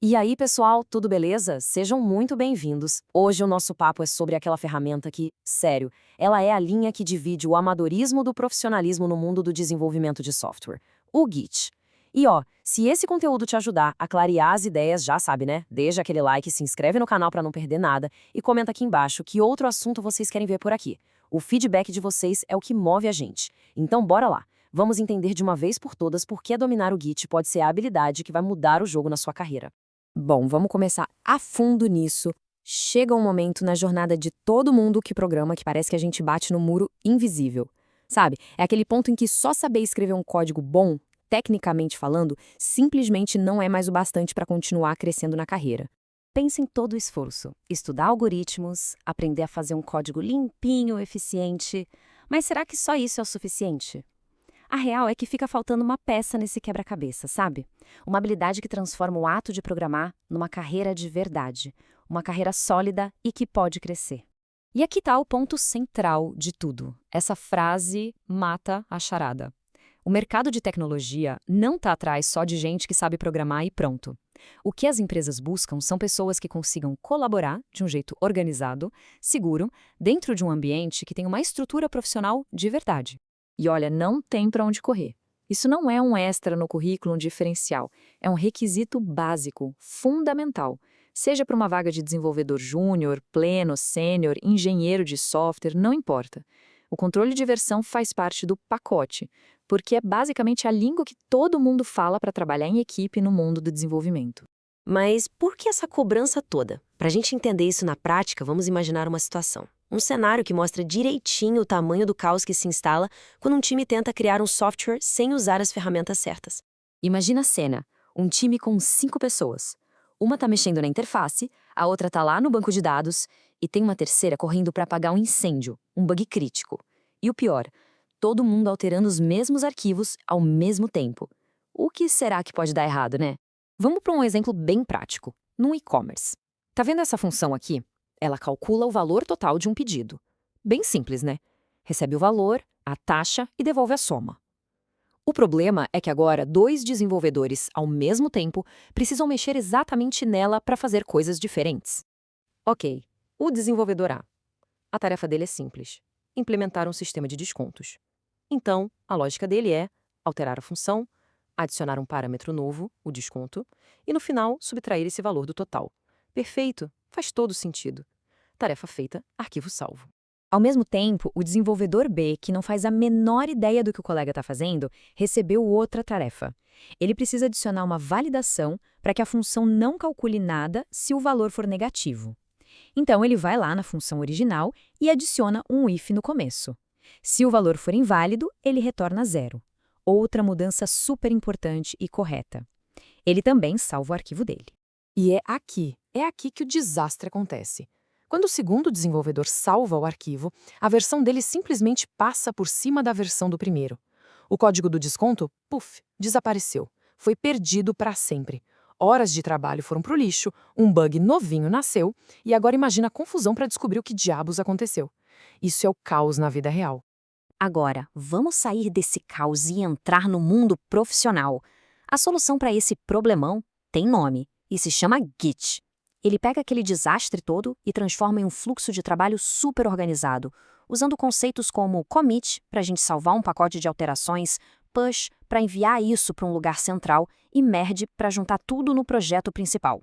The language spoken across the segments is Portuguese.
E aí, pessoal, tudo beleza? Sejam muito bem-vindos. Hoje o nosso papo é sobre aquela ferramenta que, sério, ela é a linha que divide o amadorismo do profissionalismo no mundo do desenvolvimento de software, o Git. E ó, se esse conteúdo te ajudar a clarear as ideias, já sabe, né? Deixa aquele like, se inscreve no canal para não perder nada e comenta aqui embaixo que outro assunto vocês querem ver por aqui. O feedback de vocês é o que move a gente. Então bora lá. Vamos entender de uma vez por todas por que dominar o Git pode ser a habilidade que vai mudar o jogo na sua carreira. Bom, vamos começar a fundo nisso. Chega um momento na jornada de todo mundo que programa que parece que a gente bate no muro invisível. Sabe? É aquele ponto em que só saber escrever um código bom, tecnicamente falando, simplesmente não é mais o bastante para continuar crescendo na carreira. Pense em todo o esforço. Estudar algoritmos, aprender a fazer um código limpinho, eficiente. Mas será que só isso é o suficiente? A real é que fica faltando uma peça nesse quebra-cabeça, sabe? Uma habilidade que transforma o ato de programar numa carreira de verdade. Uma carreira sólida e que pode crescer. E aqui está o ponto central de tudo. Essa frase mata a charada. O mercado de tecnologia não está atrás só de gente que sabe programar e pronto. O que as empresas buscam são pessoas que consigam colaborar de um jeito organizado, seguro, dentro de um ambiente que tem uma estrutura profissional de verdade. E olha, não tem para onde correr. Isso não é um extra no currículo, um diferencial. É um requisito básico, fundamental. Seja para uma vaga de desenvolvedor júnior, pleno, sênior, engenheiro de software, não importa. O controle de versão faz parte do pacote, porque é basicamente a língua que todo mundo fala para trabalhar em equipe no mundo do desenvolvimento. Mas por que essa cobrança toda? Para a gente entender isso na prática, vamos imaginar uma situação. Um cenário que mostra direitinho o tamanho do caos que se instala quando um time tenta criar um software sem usar as ferramentas certas. Imagina a cena, um time com 5 pessoas. Uma está mexendo na interface, a outra está lá no banco de dados e tem uma terceira correndo para apagar um incêndio, um bug crítico. E o pior, todo mundo alterando os mesmos arquivos ao mesmo tempo. O que será que pode dar errado, né? Vamos para um exemplo bem prático, no e-commerce. Tá vendo essa função aqui? Ela calcula o valor total de um pedido. Bem simples, né? Recebe o valor, a taxa e devolve a soma. O problema é que agora 2 desenvolvedores, ao mesmo tempo, precisam mexer exatamente nela para fazer coisas diferentes. Ok, o desenvolvedor A. A tarefa dele é simples: implementar um sistema de descontos. Então, a lógica dele é alterar a função, adicionar um parâmetro novo, o desconto, e no final subtrair esse valor do total. Perfeito, faz todo sentido. Tarefa feita, arquivo salvo. Ao mesmo tempo, o desenvolvedor B, que não faz a menor ideia do que o colega está fazendo, recebeu outra tarefa. Ele precisa adicionar uma validação para que a função não calcule nada se o valor for negativo. Então, ele vai lá na função original e adiciona um if no começo. Se o valor for inválido, ele retorna 0. Outra mudança super importante e correta. Ele também salva o arquivo dele. E é aqui que o desastre acontece. Quando o segundo desenvolvedor salva o arquivo, a versão dele simplesmente passa por cima da versão do primeiro. O código do desconto, puf, desapareceu. Foi perdido para sempre. Horas de trabalho foram pro lixo, um bug novinho nasceu, e agora imagina a confusão para descobrir o que diabos aconteceu. Isso é o caos na vida real. Agora, vamos sair desse caos e entrar no mundo profissional. A solução para esse problemão tem nome e se chama Git. Ele pega aquele desastre todo e transforma em um fluxo de trabalho super organizado, usando conceitos como commit, para a gente salvar um pacote de alterações, push, para enviar isso para um lugar central, e merge, para juntar tudo no projeto principal.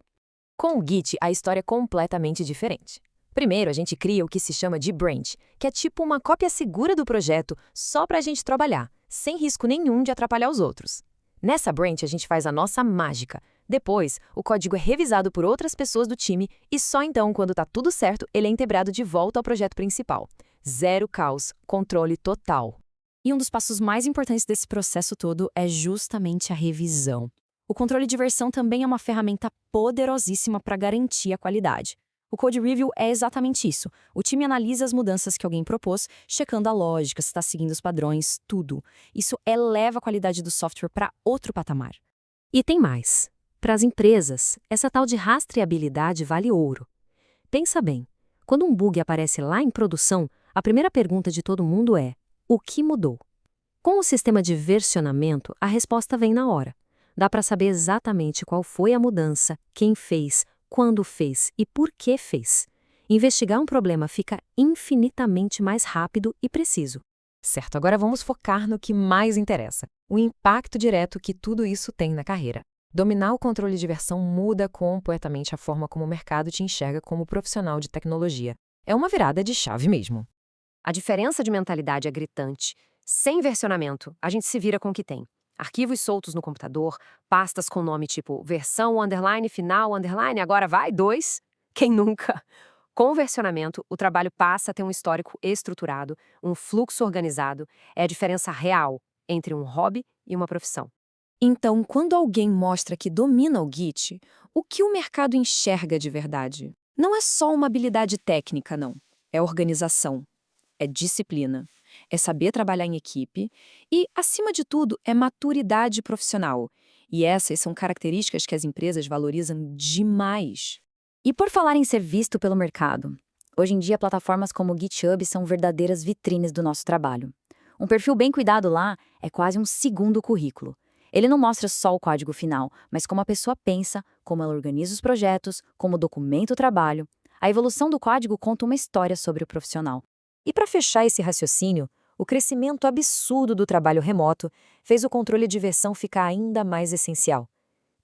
Com o Git, a história é completamente diferente. Primeiro, a gente cria o que se chama de branch, que é tipo uma cópia segura do projeto só para a gente trabalhar, sem risco nenhum de atrapalhar os outros. Nessa branch, a gente faz a nossa mágica. Depois, o código é revisado por outras pessoas do time e só então, quando está tudo certo, ele é integrado de volta ao projeto principal. Zero caos, controle total. E um dos passos mais importantes desse processo todo é justamente a revisão. O controle de versão também é uma ferramenta poderosíssima para garantir a qualidade. O Code Review é exatamente isso. O time analisa as mudanças que alguém propôs, checando a lógica, se está seguindo os padrões, tudo. Isso eleva a qualidade do software para outro patamar. E tem mais. Para as empresas, essa tal de rastreabilidade vale ouro. Pensa bem, quando um bug aparece lá em produção, a primeira pergunta de todo mundo é: o que mudou? Com o sistema de versionamento, a resposta vem na hora. Dá para saber exatamente qual foi a mudança, quem fez, quando fez e por que fez. Investigar um problema fica infinitamente mais rápido e preciso. Certo, agora vamos focar no que mais interessa: o impacto direto que tudo isso tem na carreira. Dominar o controle de versão muda completamente a forma como o mercado te enxerga como profissional de tecnologia. É uma virada de chave mesmo. A diferença de mentalidade é gritante. Sem versionamento, a gente se vira com o que tem. Arquivos soltos no computador, pastas com nome tipo versão, underline, final, underline, agora vai, 2. Quem nunca? Com o versionamento, o trabalho passa a ter um histórico estruturado, um fluxo organizado. É a diferença real entre um hobby e uma profissão. Então, quando alguém mostra que domina o Git, o que o mercado enxerga de verdade? Não é só uma habilidade técnica, não. É organização, é disciplina, é saber trabalhar em equipe e, acima de tudo, é maturidade profissional. E essas são características que as empresas valorizam demais. E por falar em ser visto pelo mercado, hoje em dia plataformas como o GitHub são verdadeiras vitrines do nosso trabalho. Um perfil bem cuidado lá é quase um segundo currículo. Ele não mostra só o código final, mas como a pessoa pensa, como ela organiza os projetos, como documenta o trabalho. A evolução do código conta uma história sobre o profissional. E para fechar esse raciocínio, o crescimento absurdo do trabalho remoto fez o controle de versão ficar ainda mais essencial.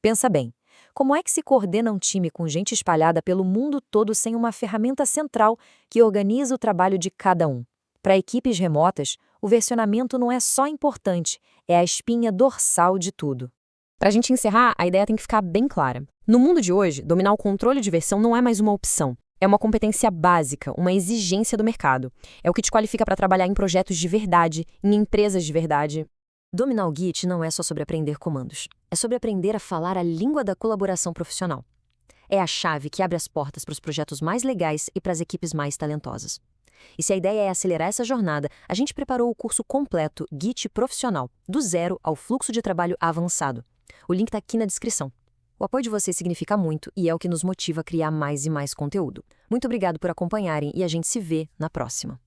Pensa bem, como é que se coordena um time com gente espalhada pelo mundo todo sem uma ferramenta central que organiza o trabalho de cada um? Para equipes remotas, o versionamento não é só importante, é a espinha dorsal de tudo. Para a gente encerrar, a ideia tem que ficar bem clara. No mundo de hoje, dominar o controle de versão não é mais uma opção. É uma competência básica, uma exigência do mercado. É o que te qualifica para trabalhar em projetos de verdade, em empresas de verdade. Dominar o Git não é só sobre aprender comandos. É sobre aprender a falar a língua da colaboração profissional. É a chave que abre as portas para os projetos mais legais e para as equipes mais talentosas. E se a ideia é acelerar essa jornada, a gente preparou o curso completo Git Profissional, do zero ao fluxo de trabalho avançado. O link está aqui na descrição. O apoio de vocês significa muito e é o que nos motiva a criar mais e mais conteúdo. Muito obrigado por acompanharem e a gente se vê na próxima.